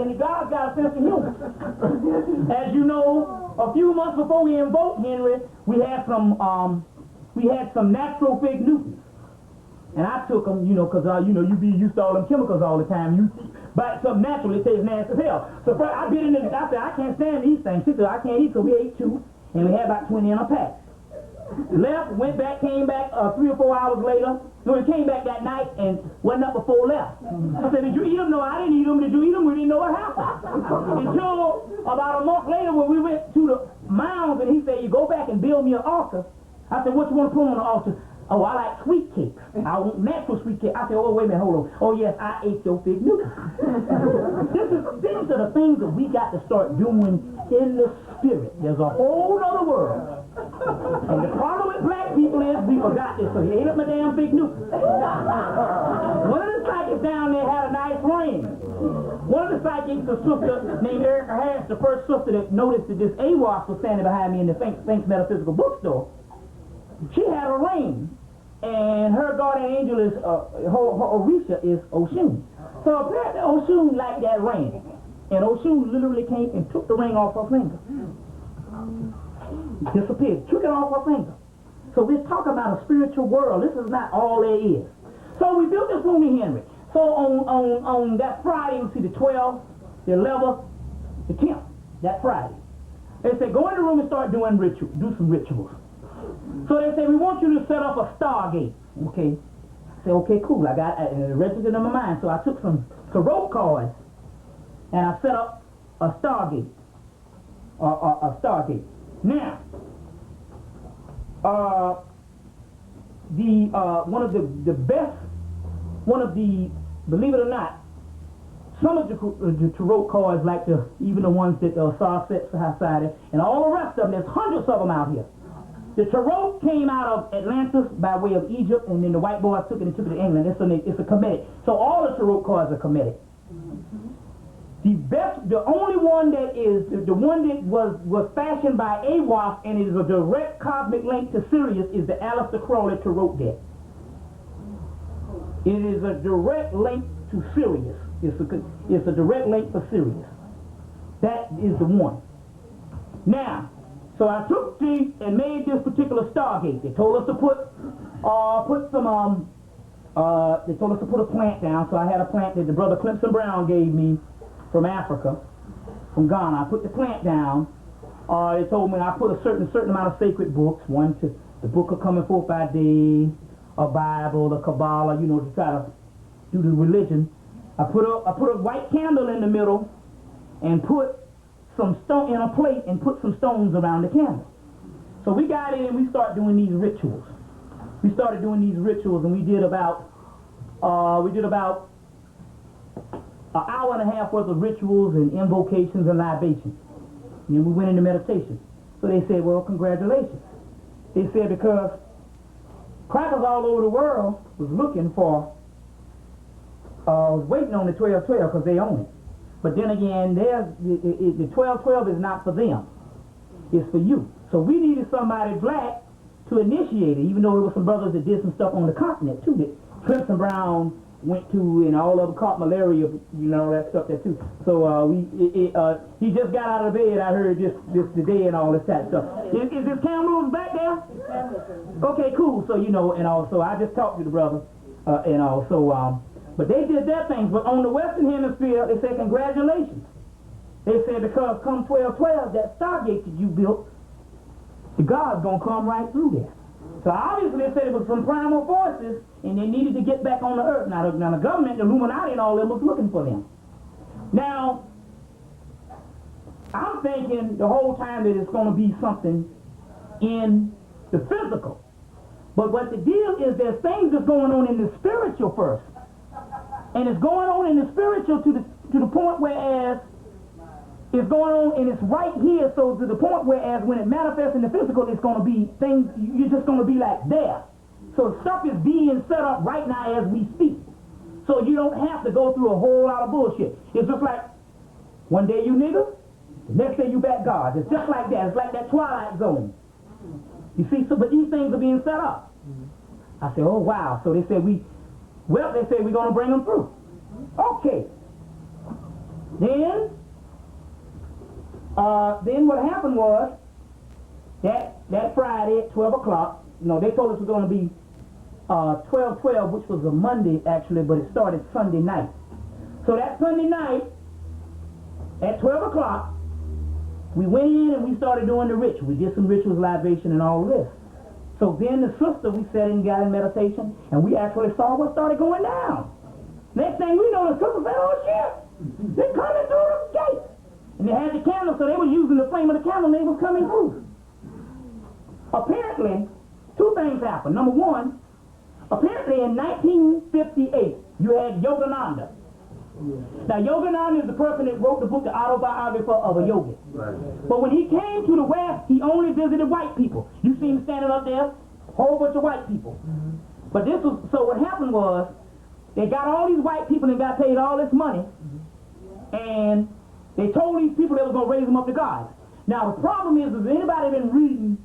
and God's got a sense of humor. As you know, a few months before we invoked Henry, we had some natural fig Newtons. And I took them, because, you be used to all them chemicals all the time. You buy something natural, it tastes nasty as hell. So first, I bit into it. I said, I can't stand these things. She said, I can't eat, so we ate 2, and we had about 20 in a pack. Left, went back, came back 3 or 4 hours later. No, we came back that night and wasn't up before left. I said, did you eat them? No, I didn't eat them. Did you eat them? We didn't know what happened. Until about a month later when we went to the mounds and he said, you go back and build me an altar. I said, what you want to put on the altar? Oh, I like sweet cakes. I want natural sweet cake. I said, oh, wait a minute, hold on. Oh, yes, I ate your fig Newtons. These are the things that we got to start doing in the spirit. There's a whole other world. And the problem with black people is we forgot this, so he ate up my damn fig Newtons. One of the psychics down there had a nice ring. One of the psychics, a sister named Erica Harris, the first sister that noticed that this AWAS was standing behind me in the Finks Metaphysical Bookstore. She had a ring. And her guardian angel is, Orisha is Oshun. So apparently Oshun liked that ring. And Oshun literally came and took the ring off her finger. Disappeared. Took it off her finger. So we're talking about a spiritual world. This is not all there is. So we built this room in Henry. So on that Friday, we see the 12th, the 11th, the 10th. That Friday. They said, go in the room and start doing do some rituals. So they say, we want you to set up a stargate. Okay. I said, okay, cool. I got it registered in my mind. So I took some tarot cards and I set up a stargate. A stargate. Now, believe it or not, some of the tarot cards, like even the ones that saw sets Hasideh, and all the rest of them, there's hundreds of them out here. The tarot came out of Atlantis by way of Egypt, and then the white boys took it to England. It's a Kemetic. So all the tarot cards are Kemetic. The only one that is the one that was fashioned by AWAF, and it is a direct cosmic link to Sirius, is the Aleister Crowley tarot deck. It is a direct link to Sirius. It's a direct link for Sirius. That is the one. Now. So I took and made this particular stargate. They told us to put a plant down. So I had a plant that the brother Clemson Brown gave me from Africa, from Ghana. I put the plant down. They told me I put a certain amount of sacred books. One to the book of coming forth by day, a Bible, the Kabbalah, to try to do the religion. I put a white candle in the middle and put some stone in a plate and put some stones around the candle. So we got in and we started doing these rituals. We started doing these rituals, and we did about an hour and a half worth of rituals and invocations and libations. And then we went into meditation. So they said, well, congratulations. They said because crackers all over the world was looking for, was waiting on the 12-12 because they own it. But then again, the 12-12 is not for them. It's for you. So we needed somebody black to initiate it, even though there were some brothers that did some stuff on the continent, too, that Clemson Brown went to, and all of them caught malaria, that stuff there, too. So he just got out of bed, I heard, this today and all this type of stuff. Is this camera back there? Okay, cool. So, and also, I just talked to the brother, and also, but they did their things. But on the Western Hemisphere, they said, congratulations. They said, because come 12-12, that stargate that you built, the God's going to come right through there. So obviously they said it was some primal forces, and they needed to get back on the earth. Now the government, the Illuminati and all them was looking for them. Now, I'm thinking the whole time that it's going to be something in the physical. But what the deal is, there's things that's going on in the spiritual first. And it's going on in the spiritual to the point whereas it's going on and it's right here, so to the point whereas when it manifests in the physical, it's going to be things, you're just going to be like there. So stuff is being set up right now as we speak. So you don't have to go through a whole lot of bullshit. It's just like, one day you niggas, the next day you back God. It's just like that. It's like that Twilight Zone. You see, so, but these things are being set up. I said, oh wow. So they said we're going to bring them through. Okay. Then what happened was that Friday at 12 o'clock, they told us it was going to be 12/12, which was a Monday actually, but it started Sunday night. So that Sunday night at 12 o'clock, we went in and we started doing the ritual. We did some rituals, libation, and all this. So then the sister, we sat and got in meditation, and we actually saw what started going down. Next thing we know, the sister said, "Oh shit, they're coming through the gate." And they had the candle, so they were using the flame of the candle, and they was coming through. Apparently, two things happened. Number one, apparently in 1958, you had Yogananda. Now, Yogananda is the person that wrote the book, The Autobiography of a Yogi. Right. But when he came to the West, he only visited white people. You see him standing up there, a whole bunch of white people. Mm-hmm. But so what happened was, they got all these white people and got paid all this money, and they told these people they were going to raise them up to God. Now, the problem is anybody been reading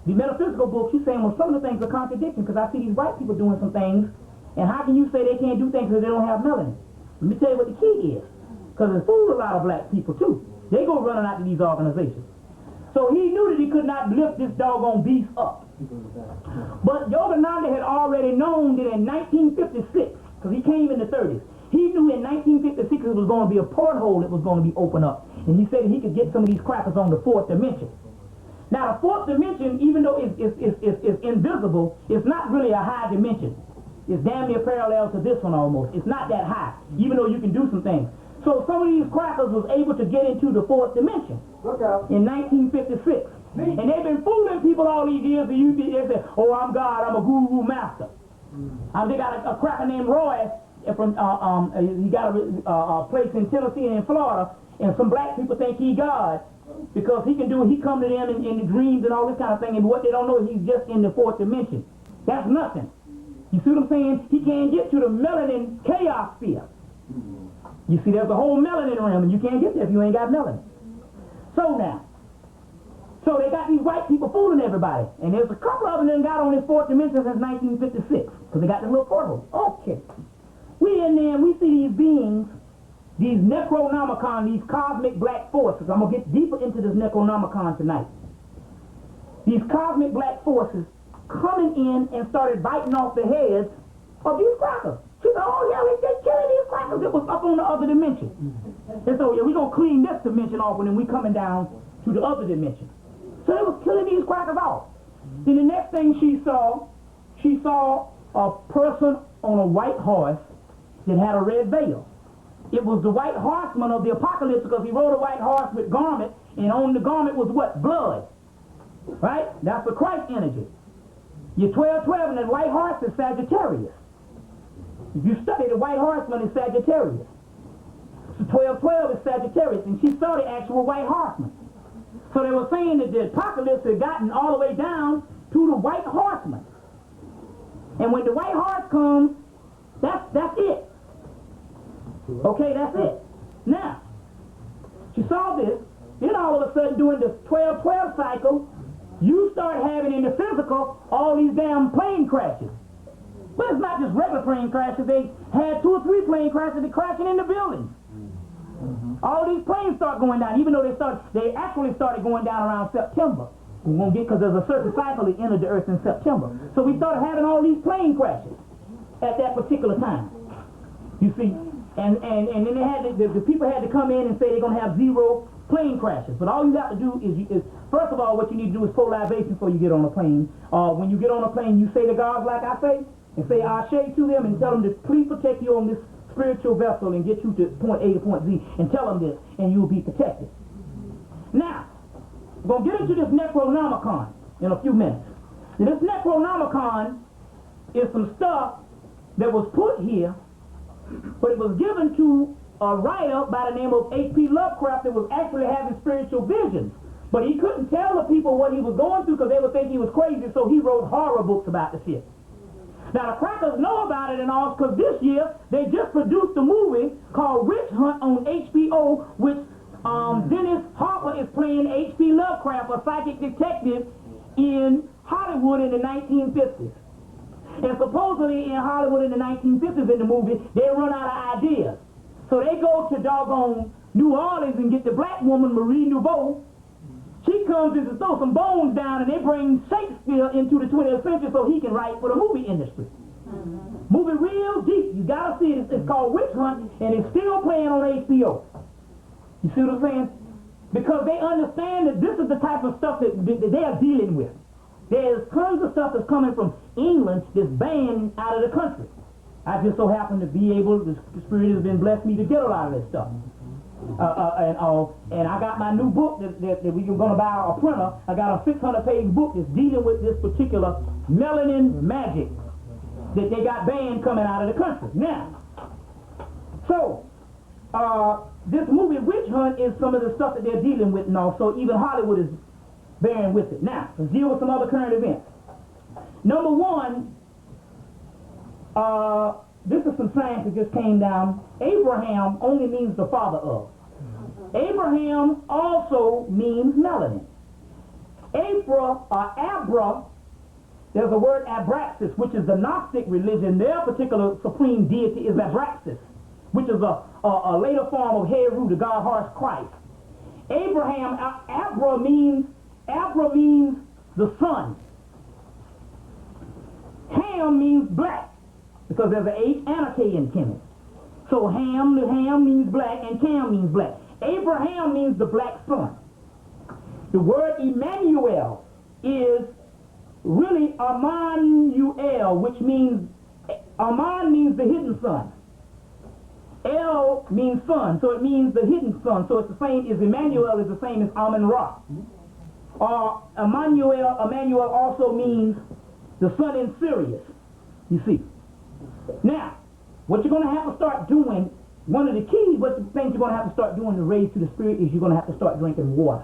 the metaphysical books, you're saying, well, some of the things are contradicting, because I see these white people doing some things, and how can you say they can't do things because they don't have melanin? Let me tell you what the key is, because it fools a lot of black people too. They go running out to these organizations. So he knew that he could not lift this doggone beast up. But Yogananda had already known that in 1956, because he came in the 30s, he knew in 1956 it was going to be a porthole that was going to be opened up. And he said he could get some of these crackers on the fourth dimension. Now, the fourth dimension, even though it's invisible, it's not really a high dimension. It's damn near parallel to this one almost. It's not that high, even though you can do some things. So some of these crackers was able to get into the fourth dimension in 1956. And they've been fooling people all these years. They say, "Oh, I'm God, I'm a guru master." They got a cracker named Roy from he got a place in Tennessee and in Florida, and some black people think he God because he come to them in the dreams and all this kind of thing, and what they don't know is he's just in the fourth dimension. That's nothing. You see what I'm saying? He can't get to the melanin chaos sphere. You see, there's a whole melanin realm, and you can't get there if you ain't got melanin. So they got these white people fooling everybody, and there's a couple of them that got on this fourth dimension since 1956, because they got this little portal. Okay. We in there, and we see these beings, these Necronomicon, these cosmic black forces. I'm going to get deeper into this Necronomicon tonight. These cosmic black forces coming in and started biting off the heads of these crackers. She said, "Oh yeah, they're killing these crackers." It was up on the other dimension. And so, yeah, we're going to clean this dimension off, and then we coming down to the other dimension. So they was killing these crackers off. Then the next thing she saw a person on a white horse that had a red veil. It was the white horseman of the apocalypse, because he rode a white horse with garment, and on the garment was what? Blood. Right? That's the Christ energy. Your 12/12 and that white horse is Sagittarius. If you study, the white horseman is Sagittarius. So 12/12 is Sagittarius, and she saw the actual white horseman. So they were saying that the apocalypse had gotten all the way down to the white horseman. And when the white horse comes, that's it. Okay, that's it. Now, she saw this, then all of a sudden during the 12/12 cycle, you start having in the physical all these damn plane crashes. But it's not just regular plane crashes. They had 2 or 3 plane crashes that crashing in the buildings. All these planes start going down, even though they actually started going down around September. We won't get, because there's a certain cycle that entered the earth in September. So we started having all these plane crashes at that particular time. You see, and then they had the people had to come in and say they're going to have 0 plane crashes. But all you have to do is first of all, what you need to do is pour libation before you get on a plane. When you get on a plane, you say to God like I say, and say Ashe to them, and tell them to please protect you on this spiritual vessel and get you to point A to point Z, and tell them this, and you'll be protected. Now, we're going to get into this Necronomicon in a few minutes. Now, this Necronomicon is some stuff that was put here, but it was given to a writer by the name of H.P. Lovecraft that was actually having spiritual visions. But he couldn't tell the people what he was going through because they would think he was crazy, so he wrote horror books about the shit. Now, the crackers know about it and all, because this year they just produced a movie called Witch Hunt on HBO, which Dennis Hopper is playing H.P. Lovecraft, a psychic detective in Hollywood in the 1950s. And supposedly in Hollywood in the 1950s in the movie, they run out of ideas. So they go to doggone New Orleans and get the black woman, Marie Laveau. She comes in to throw some bones down, and they bring Shakespeare into the 20th century so he can write for the movie industry. Movie real deep. You gotta see it. It's called Witch Hunt, and it's still playing on HBO. You see what I'm saying? Because they understand that this is the type of stuff that they are dealing with. There's tons of stuff that's coming from England that's banned out of the country. I just so happen to be able, the Spirit has been blessed me to get a lot of this stuff. And I got my new book that we're going to buy a printer. I got a 600-page book that's dealing with this particular melanin magic that they got banned coming out of the country. Now, so, this movie Witch Hunt is some of the stuff that they're dealing with, and also even Hollywood is bearing with it. Now, let's deal with some other current events. Number one, this is some science that just came down. Abraham only means the father of. Abraham also means melanin. Abra, there's a word Abraxas, which is the Gnostic religion. Their particular supreme deity is Abraxas, which is a later form of Heru, the God horse Christ. Abraham, Abra means the sun. Ham means black, because there's an H and a K in Kemet. So Ham means black, and Cam means black. Abraham means the black sun. The word Emmanuel is really Emmanuel, which means, Aman means the hidden sun. El means sun, so it means the hidden sun. So it's the same as Emmanuel is the same as Amun-Ra. Emmanuel also means the sun in Sirius, you see. Now, what you're going to have to start doing, one of the things you're going to have to start doing to raise to the Spirit is you're going to have to start drinking water.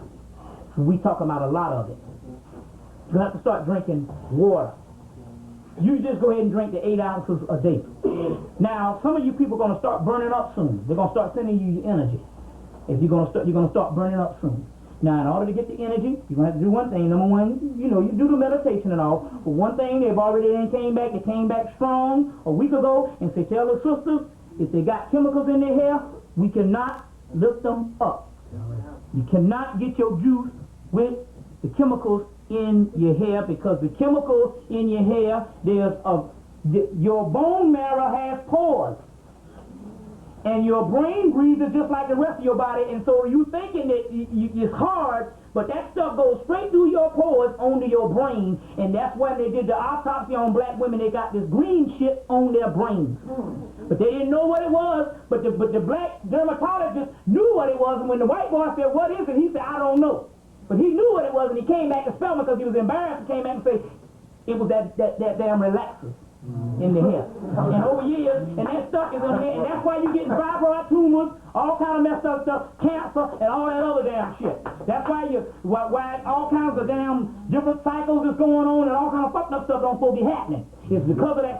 So we talk about a lot of it. You're going to have to start drinking water. You just go ahead and drink the 8 ounces a day. Now, some of you people are going to start burning up soon. They're going to start sending you your energy. If you're going to start burning up soon. Now, in order to get the energy, you're going to have to do one thing. Number one, you do the meditation and all. But one thing, they've already came back strong a week ago and say, tell the sisters, if they got chemicals in their hair, we cannot lift them up. You cannot get your juice with the chemicals in your hair, because the chemicals in your hair, your bone marrow has pores. And your brain breathes just like the rest of your body, and so you thinking that it's hard, but that stuff goes straight through your pores onto your brain, and that's why they did the autopsy on black women. They got this green shit on their brains. But they didn't know what it was, but the black dermatologist knew what it was, and when the white boy said, what is it? He said, I don't know. But he knew what it was, and he came back to spell me because he was embarrassed, and came back and said, it was that damn relaxer in the hair. And over years, and that stuff is in the hair, and that's why you get fibroid tumors, all kind of messed up stuff, cancer, and all that other damn shit. That's why why all kinds of damn different cycles is going on, and all kind of fucked up stuff don't supposed to be happening. It's because of that